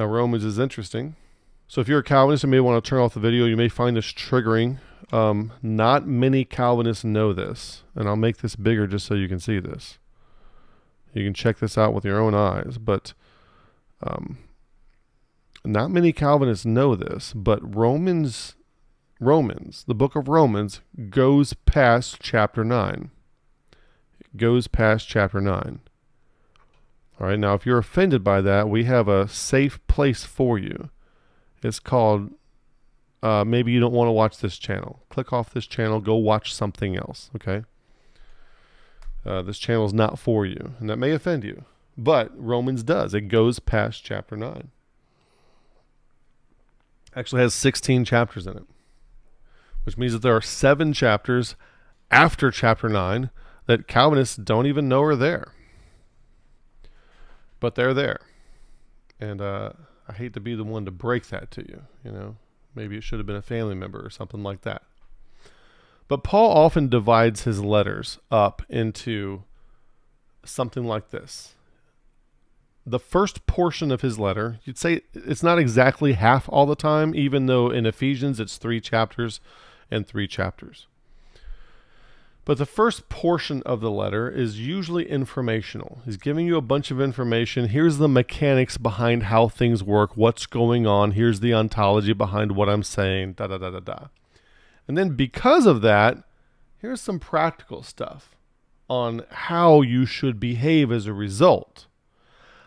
Now, Romans is interesting. So if you're a Calvinist, you may want to turn off the video. You may find this triggering. Not many Calvinists know this, and I'll make this bigger just so you can see this. You can check this out with your own eyes, but not many Calvinists know this, but Romans, the book of Romans, goes past chapter 9. It goes past chapter 9. All right, now if you're offended by that, we have a safe place for you. It's called, maybe you don't want to watch this channel. Click off this channel, go watch something else, okay? This channel is not for you, and that may offend you. But Romans does. It goes past chapter 9. Actually has 16 chapters in it, which means that there are 7 chapters after chapter 9 that Calvinists don't even know are there. But they're there. And I hate to be the one to break that to you. You know, maybe it should have been a family member or something like that. But Paul often divides his letters up into something like this. The first portion of his letter, you'd say it's not exactly half all the time, even though in Ephesians it's 3 chapters and 3 chapters. But the first portion of the letter is usually informational. He's giving you a bunch of information. Here's the mechanics behind how things work, what's going on. Here's the ontology behind what I'm saying, da-da-da-da-da. And then because of that, here's some practical stuff on how you should behave as a result.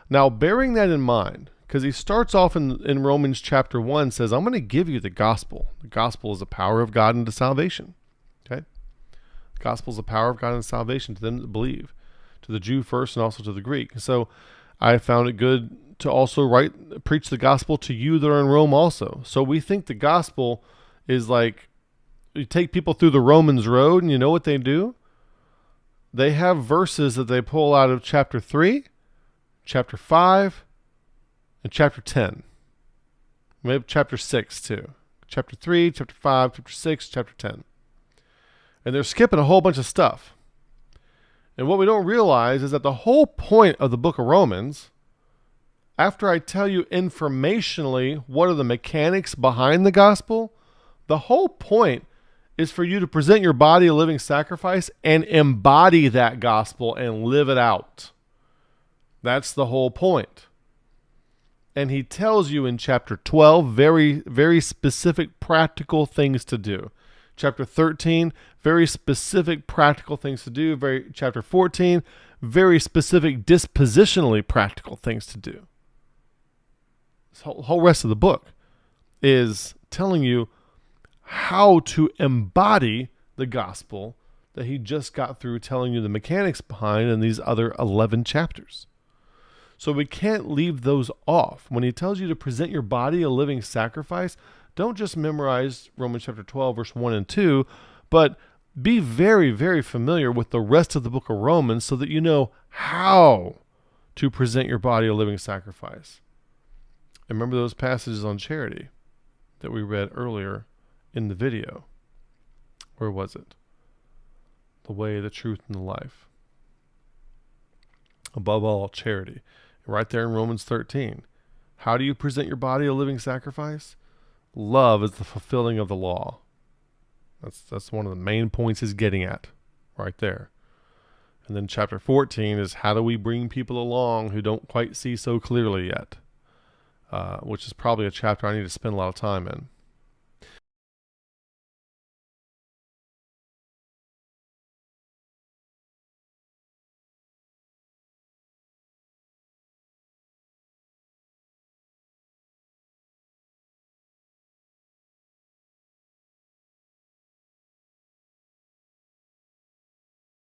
Now, bearing that in mind, because he starts off in Romans chapter 1, says, I'm going to give you the gospel. The gospel is the power of God unto salvation. Okay? The gospel is the power of God unto salvation to them that believe, to the Jew first and also to the Greek. So I found it good to also preach the gospel to you that are in Rome also. So we think the gospel is like, you take people through the Romans road, and you know what they do? They have verses that they pull out of chapter 3, chapter 5, and chapter 10. Maybe chapter 6 too. Chapter 3, chapter 5, chapter 6, chapter 10. And they're skipping a whole bunch of stuff. And what we don't realize is that the whole point of the book of Romans, after I tell you informationally what are the mechanics behind the gospel, the whole point is for you to present your body a living sacrifice and embody that gospel and live it out. That's the whole point. And he tells you in chapter 12 very, very specific practical things to do. Chapter 13, very specific practical things to do. Chapter 14, very specific dispositionally practical things to do. This whole rest of the book is telling you how to embody the gospel that he just got through telling you the mechanics behind in these other 11 chapters. So we can't leave those off. When he tells you to present your body a living sacrifice, don't just memorize Romans chapter 12, verse 1 and 2, but be very, very familiar with the rest of the book of Romans so that you know how to present your body a living sacrifice. And remember those passages on charity that we read earlier in the video. Where was it? The way, the truth, and the life. Above all, charity. Right there in Romans 13. How do you present your body a living sacrifice? Love is the fulfilling of the law. That's one of the main points he's getting at right there. And then chapter 14 is how do we bring people along who don't quite see so clearly yet, which is probably a chapter I need to spend a lot of time in.